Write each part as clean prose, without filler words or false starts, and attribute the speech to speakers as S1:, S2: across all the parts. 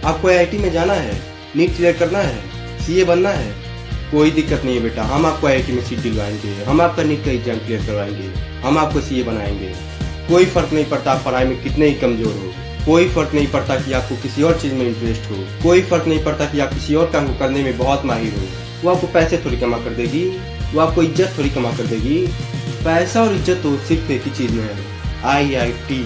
S1: आपको आईआईटी में जाना है, नीट क्लियर करना है, सीए बनना है, कोई दिक्कत नहीं है बेटा। हम आपको आईआईटी में सीट दिलवाएंगे, हम आपका नीट का एग्जाम क्लियर करवाएंगे, हम आपको सीए बनाएंगे। कोई फर्क नहीं पड़ता आप पढ़ाई में कितने ही कमजोर हो, कोई फर्क नहीं पड़ता कि आपको किसी और चीज में इंटरेस्ट हो, कोई फर्क नहीं पड़ता कि आप किसी और काम को करने में बहुत माहिर हो। वो आपको पैसे थोड़ी कमा कर देगी, वो आपको इज्जत थोड़ी कमा कर देगी। पैसा और इज्जत तो सिर्फ एक ही चीज में है, आईआईटी।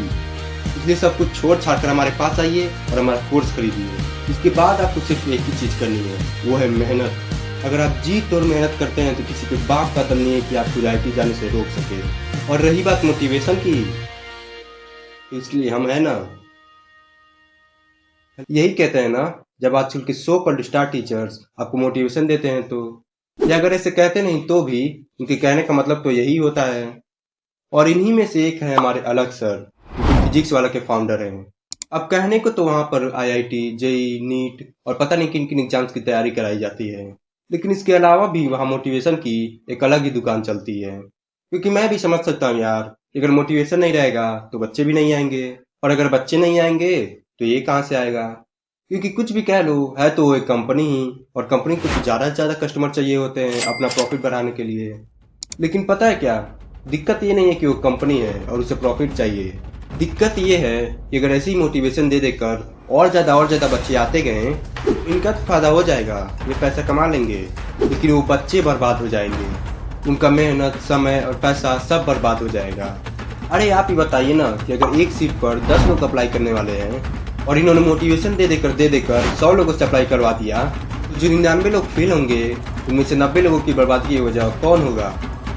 S1: इसलिए सब कुछ छोड़ छाड़ कर हमारे पास आइए और हमारा कोर्स खरीदिए। इसके बाद आपको सिर्फ एक ही चीज करनी है, वो है मेहनत। अगर आप जी तोड़ मेहनत करते हैं तो किसी के बाप का दम नहीं है कि आपको आईआईटी जाने से रोक सके। और रही बात मोटिवेशन की, इसलिए हम है ना, यही कहते हैं ना, जब आजकल के 100 स्टार टीचर्स आपको मोटिवेशन देते हैं तो, या अगर ऐसे कहते नहीं तो भी उनके कहने का मतलब तो यही होता है। और इन्हीं में से एक है हमारे अलग सर, जो फिजिक्स वाला के फाउंडर हैं। अब कहने को तो वहाँ पर आईआईटी, जेई, नीट और पता नहीं किन किन एग्जाम्स की तैयारी कराई जाती है, लेकिन इसके अलावा भी वहाँ मोटिवेशन की एक अलग ही दुकान चलती है। क्योंकि मैं भी समझ सकता हूँ यार, अगर मोटिवेशन नहीं रहेगा तो बच्चे भी नहीं आएंगे, और अगर बच्चे नहीं आएंगे तो ये कहाँ से आएगा। क्योंकि कुछ भी कह लो, है तो वो एक कंपनी ही, और कंपनी को ज़्यादा से ज़्यादा कस्टमर चाहिए होते हैं अपना प्रॉफिट बढ़ाने के लिए। लेकिन पता है क्या, दिक्कत ये नहीं है कि वो कंपनी है और उसे प्रॉफिट चाहिए। दिक्कत ये है कि अगर ऐसी मोटिवेशन दे देकर और ज़्यादा बच्चे आते गए, इनका तो फायदा हो जाएगा, ये पैसा कमा लेंगे, लेकिन वो बच्चे बर्बाद हो जाएंगे, उनका मेहनत, समय और पैसा सब बर्बाद हो जाएगा। अरे आप ही बताइए ना कि अगर एक सीट पर 10 लोग अप्लाई करने वाले हैं और इन्होंने मोटिवेशन दे देकर 100 लोगों से अप्लाई करवा दिया, तो जो 99 लोग फेल होंगे उनमें से 90 लोगों की बर्बादी की वजह कौन होगा?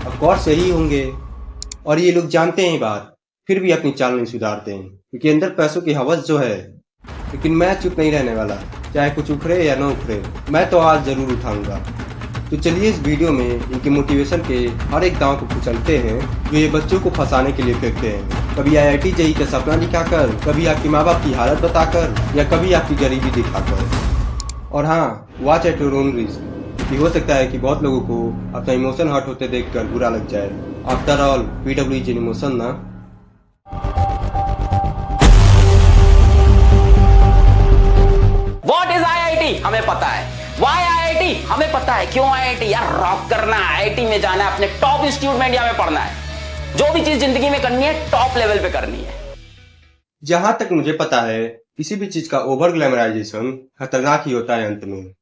S1: ऑफ कोर्स यही होंगे। और ये लोग जानते हैं ये बात, फिर भी अपनी चाल नहीं सुधारते हैं, क्योंकि अंदर पैसों की हवस जो है। लेकिन मैं चुप नहीं रहने वाला, चाहे कुछ उखड़े या न उखड़े, मैं तो आज जरूर उठाऊंगा। तो चलिए इस वीडियो में इनके मोटिवेशन के हर एक दांव को कुचलते हैं जो ये बच्चों को फंसाने के लिए फेंकते हैं। कभी आईआईटी जेई का सपना दिखाकर, कभी आपके माँ बाप की हालत बताकर, या कभी आपकी गरीबी दिखाकर। और हाँ, watch at your own risk. ये हो सकता है कि बहुत लोगों को अपना इमोशन हर्ट होते देखकर बुरा लग जाए। After all PW is an emotion ना।
S2: व्हाट इज आईआईटी हमें पता है, व्हाई आईआईटी हमें पता है, क्यों आईआईटी यार रॉक करना है, आईआईटी में जाना है, अपने टॉप इंस्टीट्यूट में इंडिया में पढ़ना है, जो भी चीज जिंदगी में करनी है टॉप लेवल पे करनी है।
S1: जहां तक मुझे पता है, किसी भी चीज का ओवर ग्लैमराइजेशन खतरनाक ही होता है अंत में।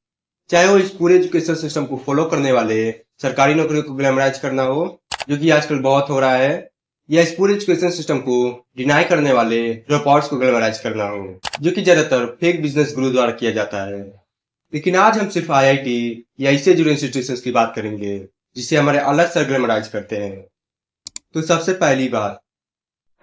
S1: चाहे वो इस पूरे एजुकेशन सिस्टम को फॉलो करने वाले सरकारी नौकरियों को ग्लैमराइज करना हो, जो कि आजकल बहुत हो रहा है, या इस पूरे एजुकेशन सिस्टम को डिनाई करने वाले ड्रॉप आउट्स को ग्लैमराइज करना हो, जो कि ज्यादातर फेक बिजनेस गुरु द्वारा किया जाता है। लेकिन आज हम सिर्फ आईआईटी या इससे जुड़े इंस्टीट्यूशंस की बात करेंगे, जिसे हमारे अलग सर ग्लैमराइज करते हैं। तो सबसे पहली बात,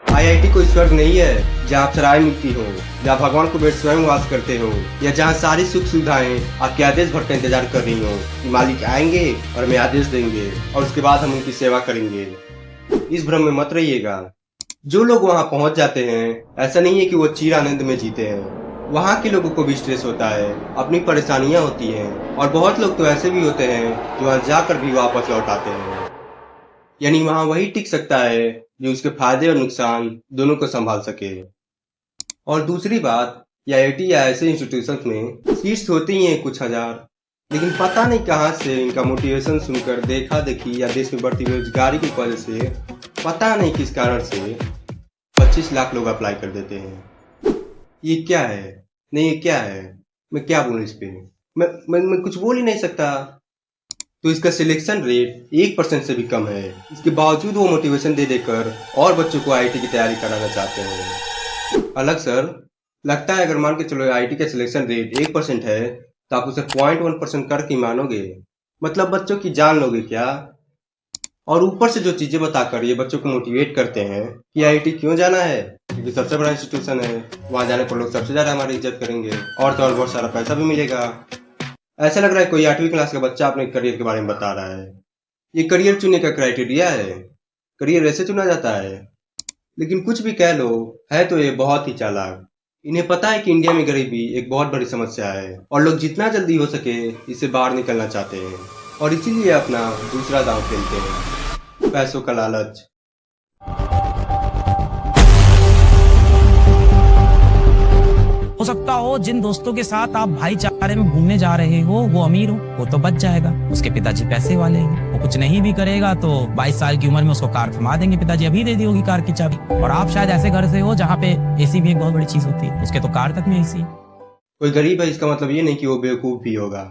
S1: आईआईटी कोई स्वर्ग नहीं है जहाँ चाय मिलती हो, जहाँ भगवान को बैठ स्वयं वास करते हो, या जहाँ सारी सुख सुविधाएं आपके आदेश भर का इंतजार कर रही हो कि मालिक आएंगे और हमें आदेश देंगे और उसके बाद हम उनकी सेवा करेंगे। इस भ्रम में मत रहिएगा। जो लोग वहाँ पहुंच जाते हैं, ऐसा नहीं है कि वो चिर आनंद में जीते हैं। वहाँ के लोगों को भी स्ट्रेस होता है, अपनी परेशानियां होती हैं, और बहुत लोग तो ऐसे भी होते हैं जो वहाँ जाकर भी वापस लौट आते हैं। यानी वहाँ वही टिक सकता है जो उसके फायदे और नुकसान दोनों को संभाल सके। और दूसरी बात, आईआईटी या ऐसे इंस्टीट्यूशंस में सीट्स होती ही हैं कुछ हजार, लेकिन पता नहीं कहाँ से इनका मोटिवेशन सुनकर देखा देखी या देश में बढ़ती बेरोजगारी की वजह से पता नहीं किस कारण से 25 लाख लोग अप्लाई कर देते हैं। ये क्या है? नहीं ये क्या है? मैं क्या बोलूं इस पे? मैं कुछ बोल ही नहीं सकता। तो इसका सिलेक्शन रेट 1% से भी कम है। इसके बावजूद वो मोटिवेशन दे देकर और बच्चों को आईआईटी की तैयारी कराना चाहते हैं। अलग सर, लगता है अगर मान के चलो आईआईटी का सिलेक्शन रेट 1% है तो आप उसे 0.1% करके मानोगे, मतलब बच्चों की जान लोगे क्या? और ऊपर से जो चीजें बताकर ये बच्चों को मोटिवेट करते हैं कि आईआईटी क्यों जाना है, क्योंकि सबसे बड़ा इंस्टीट्यूशन है, वहां जाने पर लोग सबसे ज्यादा हमारी इज्जत करेंगे और तो और बहुत सारा पैसा भी मिलेगा। ऐसा लग रहा है कोई 8वीं क्लास का बच्चा अपने करियर के बारे में बता रहा है। ये करियर चुनने का क्राइटेरिया है, करियर ऐसे चुना जाता है। लेकिन कुछ भी कह लो, है तो ये बहुत ही चालाक। इन्हें पता है कि इंडिया में गरीबी एक बहुत बड़ी समस्या है और लोग जितना जल्दी हो सके इससे बाहर निकलना चाहते हैं, और इसीलिए अपना दूसरा दांव खेलते हैं, पैसों का लालच।
S3: हो सकता हो जिन दोस्तों के साथ आप भाईचारे में घूमने जा रहे हो वो अमीर हो, वो तो बच जाएगा, उसके पिताजी पैसे वाले हैं, वो कुछ नहीं भी करेगा तो 22 साल की उम्र में उसको कार थमा देंगे, पिताजी अभी दे दी होगी कार की चाबी। और आप शायद ऐसे घर से हो जहाँ पे एसी भी एक बहुत बड़ी चीज होती है, उसके तो कार तक में एसी है।
S1: कोई गरीब है इसका मतलब ये नहीं कि वो बेवकूफ भी होगा।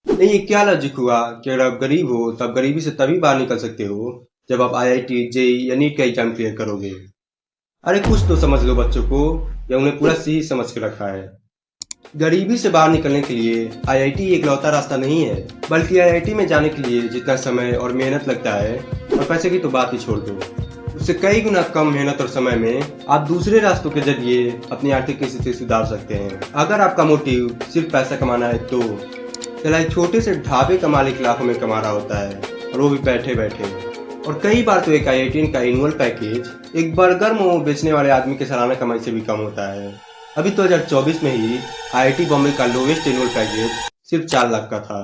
S1: नहीं, ये क्या लॉजिक हुआ कि अगर आप गरीब हो तो आप गरीबी से तभी बाहर निकल सकते हो जब आप IIT, JEE या नीट का एग्जाम क्लियर करोगे। अरे कुछ तो समझ लो बच्चों को, या उन्हें पूरा सही समझ के रखा है। गरीबी से बाहर निकलने के लिए IIT एकलौता रास्ता नहीं है, बल्कि IIT में जाने के लिए जितना समय और मेहनत लगता है, और पैसे की तो बात ही छोड़ दो, उससे कई गुना कम मेहनत और समय में आप दूसरे रास्तों के जरिए अपनी आर्थिक स्थिति सुधार सकते हैं। अगर आपका मोटिव सिर्फ पैसा कमाना है तो चला एक छोटे से ढाबे का मालिक लाखों में कमा रहा होता है, और वो भी बैठे बैठे। और कई बार तो एक IITian का एनुअल पैकेज एक बर्गर मोमो बेचने वाले आदमी के सालाना कमाई से भी कम होता है। अभी 2024 में ही IIT बॉम्बे का लोवेस्ट एनुअल पैकेज सिर्फ 4 लाख का था।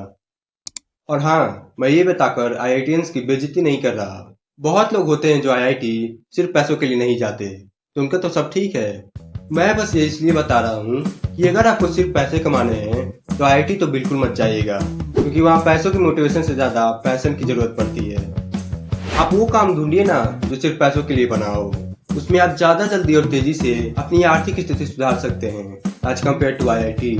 S1: और हाँ, मैं ये बताकर IITians की बेइज्जती नहीं कर रहा। बहुत लोग होते हैं जो IIT सिर्फ पैसों के लिए नहीं जाते, तो उनका तो सब ठीक है। मैं बस ये इसलिए बता रहा हूँ कि अगर आपको सिर्फ पैसे कमाने हैं तो IIT तो बिल्कुल मत जाइएगा, क्योंकि वहाँ पैसों की मोटिवेशन से ज्यादा पैशन की जरूरत पड़ती है। आप वो काम ढूंढिए ना जो सिर्फ पैसों के लिए बना हो, उसमें आप ज्यादा जल्दी और तेजी से अपनी आर्थिक स्थिति सुधार सकते हैं एज कम्पेयर टू IIT।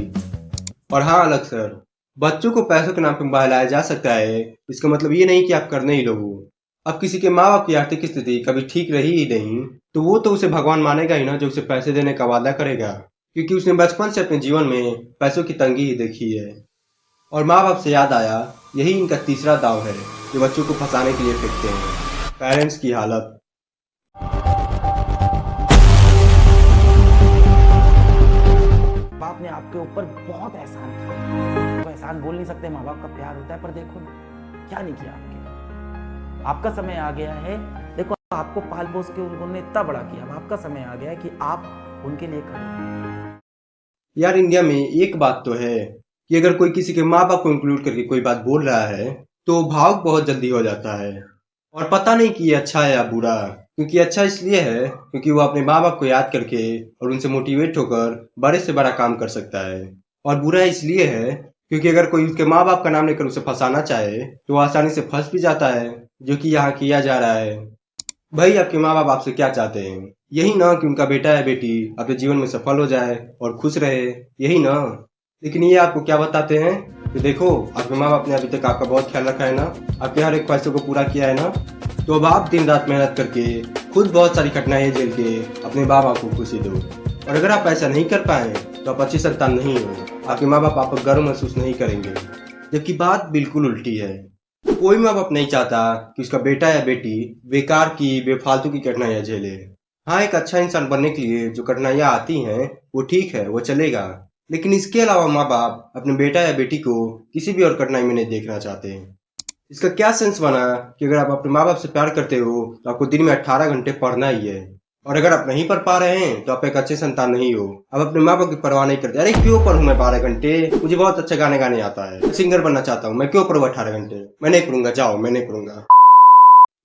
S1: और हाँ अलग सर, बच्चों को पैसों के नाम पर बहलाया जा सकता है, इसका मतलब ये नहीं कि आप करने ही लोगों। अब किसी के माँ बाप की आर्थिक स्थिति कभी ठीक रही ही नहीं तो वो तो उसे भगवान मानेगा ही ना, जो उसे पैसे देने का वादा करेगा, क्योंकि उसने बचपन से अपने जीवन में पैसों की तंगी ही देखी है। और माँ बाप से याद आया, यही इनका तीसरा दाव है जो बच्चों को फंसाने के लिए फेंकते हैं, पेरेंट्स की हालत।
S2: बाप ने आपके ऊपर बहुत एहसान किया, तो एहसान बोल नहीं सकते, माँ बाप का प्यार होता है, पर देखो ना क्या नहीं किया आपके। आपका समय आ गया है, देखो आपको पाल पोस के उन्होंने इतना बड़ा किया, अब आपका समय आ गया है कि आप उनके लिए खड़े।
S1: यार इंडिया में एक बात तो है कि अगर कोई किसी के माँ बाप को इंक्लूड करके कोई बात बोल रहा है तो भावुक बहुत जल्दी हो जाता है, और पता नहीं कि ये अच्छा है या बुरा। क्योंकि अच्छा इसलिए है क्योंकि वो अपने माँ बाप को याद करके और उनसे मोटिवेट होकर बड़े से बड़ा काम कर सकता है, और बुरा इसलिए है क्योंकि अगर कोई उसके माँ बाप का नाम लेकर उसे फंसाना चाहे तो आसानी से फंस भी जाता है, जो कि यहाँ किया जा रहा है। भाई आपके माँ बाप आपसे क्या चाहते हैं? यही ना कि उनका बेटा या बेटी अपने जीवन में सफल हो जाए और खुश रहे, यही ना। लेकिन ये आपको क्या बताते हैं कि देखो आपके माँ बाप ने अभी तक आपका बहुत ख्याल रखा है ना, आपके हर एक ख्वाहिशों को पूरा किया है ना, तो अब आप दिन रात मेहनत करके खुद बहुत सारी कठिनाइयाँ झेल के अपने माँ बाप को खुशी दो। और अगर आप ऐसा नहीं कर पाए तो आप अच्छी संतान नहीं हो, आपके माँ बाप आप पर गर्व महसूस नहीं करेंगे। जबकि बात बिल्कुल उल्टी है। कोई माँ बाप नहीं चाहता कि उसका बेटा या बेटी बेकार की बेफालतू की कठिनाइयाँ झेले। हाँ, एक अच्छा इंसान बनने के लिए जो कठिनाइयाँ आती हैं वो ठीक है, वो चलेगा, लेकिन इसके अलावा माँ बाप अपने बेटा या बेटी को किसी भी और कठिनाई में नहीं देखना चाहते। इसका क्या सेंस बना कि अगर आप अपने माँ बाप से प्यार करते हो तो आपको दिन में 18 घंटे पढ़ना ही है, और अगर आप नहीं पढ़ पा रहे हैं तो आप एक अच्छे संतान नहीं हो। आप अपने माँ बाप की परवाह नहीं करते। अरे क्यों पढ़ूं मैं 12 घंटे, मुझे बहुत अच्छा गाने गाने आता है, सिंगर बनना चाहता हूँ, मैं क्यों पढ़ूं 18 घंटे, मैं नहीं पढ़ूंगा, जाओ मैं नहीं पढ़ूंगा।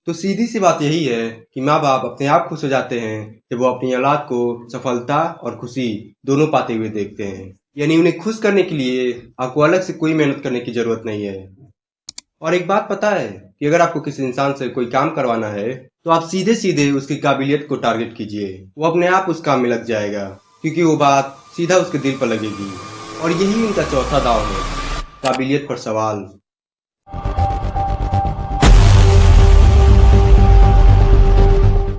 S1: तो सीधी सी बात यही है कि माँ बाप अपने आप खुश हो जाते हैं जब वो अपनी औलाद को सफलता और खुशी दोनों पाते हुए देखते हैं। यानी उन्हें खुश करने के लिए आपको अलग से कोई मेहनत करने की जरूरत नहीं है। और एक बात पता है कि अगर आपको किसी इंसान से कोई काम करवाना है तो आप सीधे सीधे उसकी काबिलियत को टारगेट कीजिए, वो अपने आप उस काम में लग जाएगा, क्योंकि वो बात सीधा उसके दिल पर लगेगी। और यही उनका चौथा दाव है, काबिलियत पर सवाल।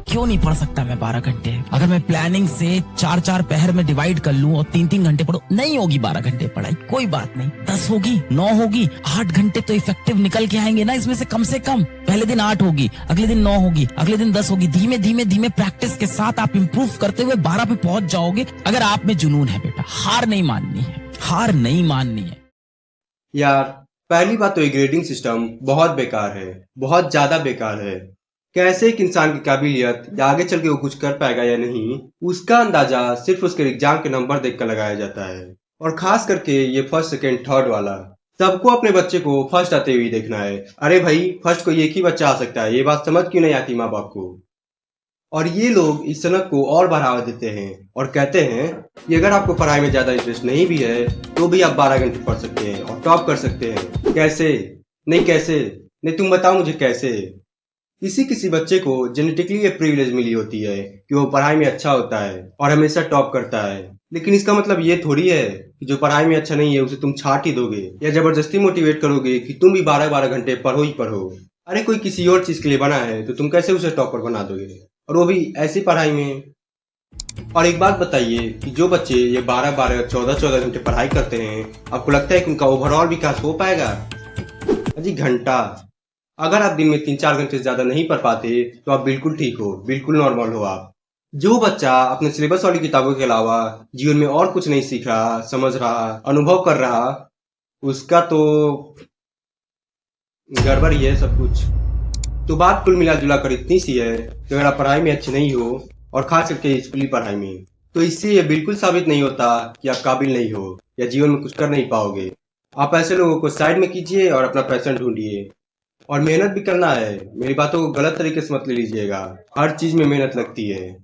S3: क्यों नहीं पढ़ सकता मैं 12 घंटे? अगर मैं प्लानिंग से 4-4 पहर में डिवाइड कर लूं और 3-3 घंटे पढ़ूं, नहीं होगी 12 घंटे पढ़ाई, कोई बात नहीं, 10 होगी, 9 होगी, 8 घंटे तो इफेक्टिव निकल के आएंगे ना इसमें से कम। पहले दिन 8 होगी, अगले दिन 9 होगी, अगले दिन 10 होगी। धीमे धीमे प्रैक्टिस के साथ आप इंप्रूव करते हुए 12 पे पहुंच जाओगे। अगर आप में जुनून है बेटा, हार नहीं माननी है, हार नहीं माननी है।
S1: यार पहली बात तो ये ग्रेडिंग सिस्टम बहुत बेकार है, बहुत ज्यादा बेकार है। कैसे एक इंसान की काबिलियत या आगे चल के वो कुछ कर पाएगा या नहीं, उसका अंदाजा सिर्फ उसके एग्जाम के नंबर देखकर लगाया जाता है। और खास करके ये फर्स्ट सेकेंड थर्ड वाला, सबको अपने बच्चे को फर्स्ट आते हुए देखना है। अरे भाई फर्स्ट को एक ही बच्चा आ सकता है, ये बात समझ क्यों नहीं आती माँ बाप को? और ये लोग इस सनक को और बढ़ावा देते हैं और कहते हैं कि अगर आपको पढ़ाई में ज्यादा इंटरेस्ट नहीं भी है तो भी आप 12 घंटे पढ़ सकते हैं और टॉप कर सकते हैं। कैसे? नहीं, तुम बताओ मुझे कैसे। किसी किसी बच्चे को जेनेटिकली ये प्रिविलेज मिली होती है कि वो पढ़ाई में अच्छा होता है और हमेशा टॉप करता है, लेकिन इसका मतलब ये थोड़ी है कि जो पढ़ाई में अच्छा नहीं है उसे तुम छांट ही दोगे या जबरदस्ती मोटिवेट करोगे कि तुम भी 12-12 घंटे पढ़ो ही पढ़ो। अरे कोई किसी और चीज के लिए बना है तो तुम कैसे उसे टॉपर बना दोगे, और वो भी ऐसी पढ़ाई में। और एक बात बताइए कि जो बच्चे ये 12-12 14-14 घंटे पढ़ाई करते हैं, आपको लगता है कि उनका ओवरऑल विकास हो पाएगा? अजी घंटा, अगर आप दिन में 3-4 घंटे से ज्यादा नहीं पढ़ पाते तो आप बिल्कुल ठीक हो, बिल्कुल नॉर्मल हो आप। जो बच्चा अपने सिलेबस वाली किताबों के अलावा जीवन में और कुछ नहीं सीख रहा, समझ रहा, अनुभव कर रहा, उसका तो गड़बड़ ही है सब कुछ। तो बात कुल मिला जुला कर इतनी सी है कि अगर आप पढ़ाई में अच्छे नहीं हो और खास करके स्कूली पढ़ाई में, तो इससे ये बिल्कुल साबित नहीं होता कि आप काबिल नहीं हो या जीवन में कुछ कर नहीं पाओगे। आप ऐसे लोगों को साइड में कीजिए और अपना पैशन ढूंढिए, और मेहनत भी करना है। मेरी बातों को गलत तरीके से मत ले लीजिएगा, हर चीज में मेहनत लगती है।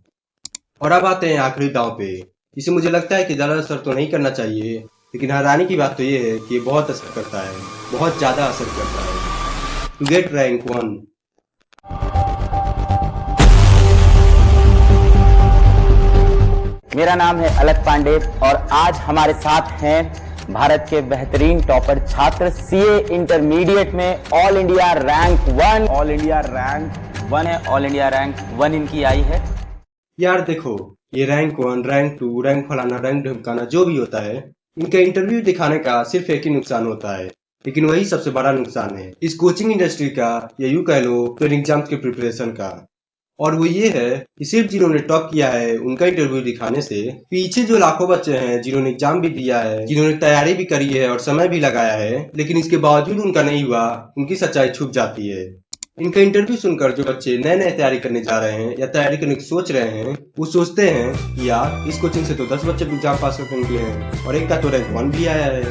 S1: और अब आते हैं आखिरी दांव पे, जिसे मुझे लगता है कि ज्यादा असर तो नहीं करना चाहिए, लेकिन हैरानी की बात तो ये है कि ये बहुत असर करता है, बहुत ज्यादा असर करता है। To get rank 1।
S2: मेरा नाम है अलक पांडे और आज हमारे साथ हैं भारत के बेहतरीन टॉपर छात्र सीए इंटरमीडिएट में all India rank 1। All India rank 1 है, ऑल इंडिया रैंक 1 इनकी आई है।
S1: यार देखो, ये रैंक 1, रैंक 2, रैंक फलाना, रैंक ढमकाना जो भी होता है, इनका इंटरव्यू दिखाने का सिर्फ एक ही नुकसान होता है, लेकिन वही सबसे बड़ा नुकसान है इस कोचिंग इंडस्ट्री का, या यूं कह लो तो एग्जाम्स के प्रिपरेशन का। और वो ये है कि सिर्फ जिन्होंने टॉप किया है उनका इंटरव्यू दिखाने से पीछे जो लाखों बच्चे हैं जिन्होंने एग्जाम भी दिया है, जिन्होंने तैयारी भी करी है और समय भी लगाया है, लेकिन इसके बावजूद उनका नहीं हुआ, उनकी सच्चाई छुप जाती है। इनका इंटरव्यू सुनकर जो बच्चे नए नए तैयारी करने जा रहे हैं या तैयारी करने की सोच रहे हैं, वो सोचते हैं कि यार इस कोचिंग से तो 10 बच्चे एग्जाम पास करके निकले हैं और एक का तो रैंक 1 भी आया है,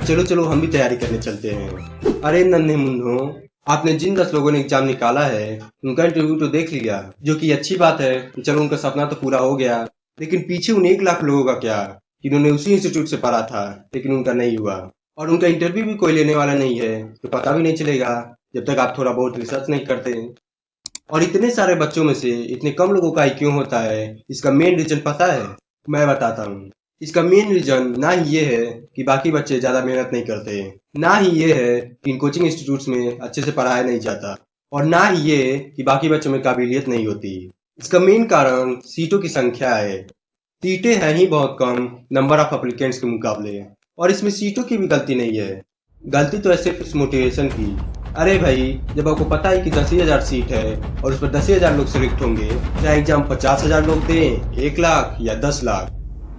S1: चलो हम भी तैयारी करने चलते हैं। अरे नन्हे मुन्नों, आपने जिन 10 लोगों ने एग्जाम निकाला है उनका इंटरव्यू तो देख लिया, जो कि अच्छी बात है, चलो उनका सपना तो पूरा हो गया, लेकिन पीछे उन 1 लाख लोगों का क्या, जिन्होंने उसी इंस्टीट्यूट से पढ़ा था लेकिन उनका नहीं हुआ, और उनका इंटरव्यू भी कोई लेने वाला नहीं है, तो पता भी नहीं चलेगा जब तक आप थोड़ा बहुत रिसर्च नहीं करते। और इतने सारे बच्चों में से इतने कम लोगों का क्यों होता है, इसका मेन रीजन पता है? मैं बताता हूँ। इसका मेन रीजन ना ही ये है कि बाकी बच्चे ज्यादा मेहनत नहीं करते, ना ही ये है कि इन कोचिंग इंस्टीट्यूट्स में अच्छे से पढ़ाया नहीं जाता, और ना ही ये कि बाकी बच्चों में काबिलियत नहीं होती। इसका मेन कारण सीटों की संख्या है। सीटें हैं ही बहुत कम नंबर ऑफ एप्लीकेंट्स के मुकाबले, और इसमें सीटों की भी गलती नहीं है, गलती तो है सिर्फ इस मोटिवेशन की। अरे भाई, जब आपको पता है कि 10,000 सीट है और उस पर 10,000 लोग सेलेक्ट होंगे, चाहे एग्जाम 50,000 लोग दें, 1 लाख या 10 लाख,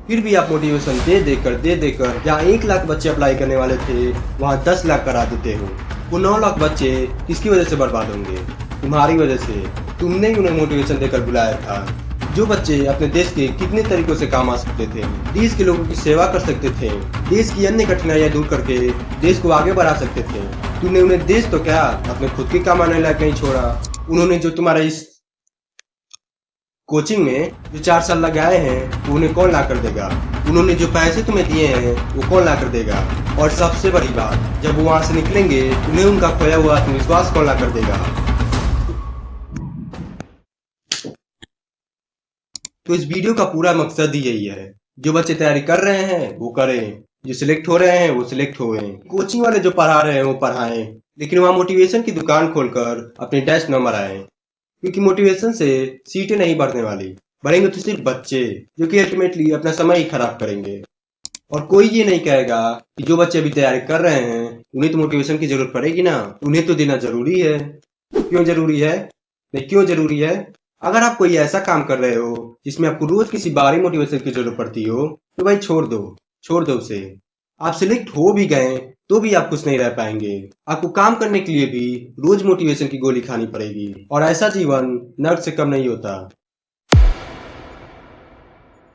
S1: फिर भी आप मोटिवेशन दे देकर जहाँ 1 लाख बच्चे अप्लाई करने वाले थे वहाँ 10 लाख करा देते हो। वो 9 लाख बच्चे किसकी वजह से बर्बाद होंगे? तुम्हारी वजह से। तुमने ही उन्हें मोटिवेशन देकर बुलाया था। जो बच्चे अपने देश के कितने तरीकों से काम आ सकते थे, देश के लोगों की सेवा कर सकते थे, देश की अन्य कठिनाइयां दूर करके देश को आगे बढ़ा सकते थे, तुमने उन्हें देश तो क्या अपने खुद के काम आने लायक नहीं छोड़ा। उन्होंने जो तुम्हारा इस कोचिंग में जो 4 साल लगाए हैं, उन्हें कौन ला कर देगा? उन्होंने जो पैसे तुम्हें दिए हैं वो कौन ला कर देगा? और सबसे बड़ी बात, जब वो वहां से निकलेंगे उन्हें उनका खोया हुआ आत्मविश्वास कौन ला कर देगा? तो इस वीडियो का पूरा मकसद ही यही है, जो बच्चे तैयारी कर रहे हैं वो करें, जो सिलेक्ट हो रहे हैं वो सिलेक्ट हो गए, कोचिंग वाले जो पढ़ा रहे हैं वो पढ़ाएं, लेकिन वहाँ मोटिवेशन की दुकान खोलकर अपने डैश न मराएं, क्योंकि मोटिवेशन से सीटें नहीं बढ़ने वाली, बढ़ेंगे तो सिर्फ बच्चे, जो कि अल्टीमेटली अपना समय ही खराब करेंगे। और कोई ये नहीं कहेगा कि जो बच्चे अभी तैयारी कर रहे हैं उन्हें तो मोटिवेशन की जरूरत पड़ेगी ना, उन्हें तो देना जरूरी है। क्यों जरूरी है? नहीं, क्यों जरूरी है? अगर आप कोई ऐसा काम कर रहे हो जिसमें आपको रोज किसी बारी मोटिवेशन की जरूरत पड़ती हो, तो भाई छोड़ दो उसे। आप सिलेक्ट हो भी गए तो भी आप खुश नहीं रह पाएंगे, आपको काम करने के लिए भी रोज मोटिवेशन की गोली खानी पड़ेगी, और ऐसा जीवन नर्क से कम नहीं होता।